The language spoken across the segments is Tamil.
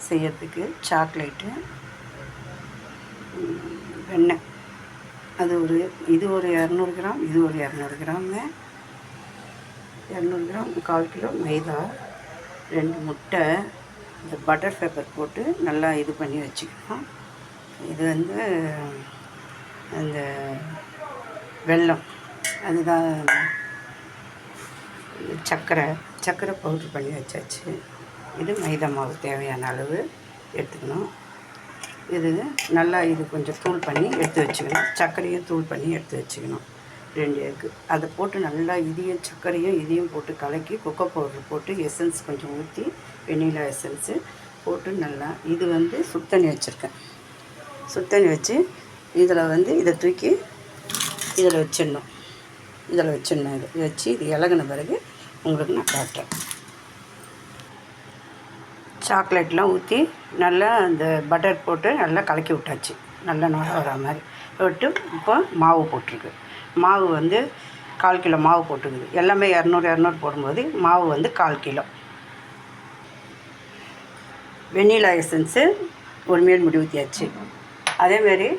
செய்யறதுக்கு சாக்லேட்டு, வெண்ணெய், அது இது ஒரு 200 கிராம், இது ஒரு 200 கிராமு, 200 கிராம், 1/4 கிலோ மைதா, 2 முட்டை, இந்த பட்டர் பேப்பர் போட்டு நல்லா இது பண்ணி வச்சுக்கணும். இது அந்த வெல்லம், அதுதான் சர்க்கரை பவுட்ரு பண்ணி வச்சாச்சு. இது மைதா மாவு தேவையான அளவு எடுத்துக்கணும். இது நல்லா கொஞ்சம் தூள் பண்ணி எடுத்து வச்சுக்கணும். சர்க்கரையும் தூள் பண்ணி எடுத்து வச்சுக்கணும். 2 எக்கு அதை போட்டு நல்லா இதையும் போட்டு கலக்கி கொக்கோ பவுட்ரு போட்டு எசன்ஸ் கொஞ்சம் ஊற்றி, வெண்ணிலா எசன்ஸு போட்டு நல்லா இது சுத்தண்ணி வச்சுருக்கேன். சுத்தண்ணி வச்சு இதில் இதை தூக்கி இதில் வச்சிடணும். இதை வச்சு இது இலகுன பிறகு உங்களுக்கு நான் காட்டுறேன். சாக்லேட்லாம் ஊற்றி நல்லா அந்த பட்டர் போட்டு நல்லா கலக்கி விட்டாச்சு. நல்லா நுர வர மாதிரி விட்டு இப்போ மாவு போட்டிருக்கு. மாவு 1/4 கிலோ மாவு போட்டுக்குது. எல்லாமே 200 போடும்போது மாவு 1/4 கிலோ. வெண்ணிலா எசன்ஸு ஒரு மேல் முடி ஊற்றியாச்சு. அதேமாரி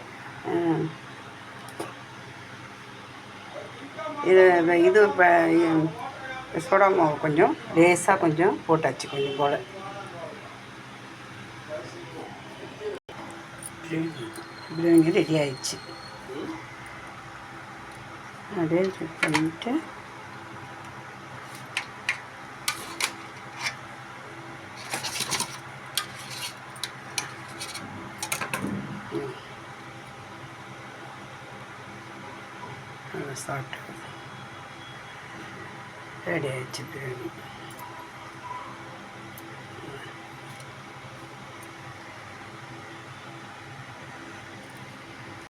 இது சோடா மாவு கொஞ்சம் லேசாக கொஞ்சம் போட்டாச்சு, கொஞ்சம் போல். பிரியாணி ரெடி ஆயிடுச்சு. அப்படியே செக் பண்ணிவிட்டு சாப்பிட்டு ரெடி ஆயிடுச்சு பிரியாணி.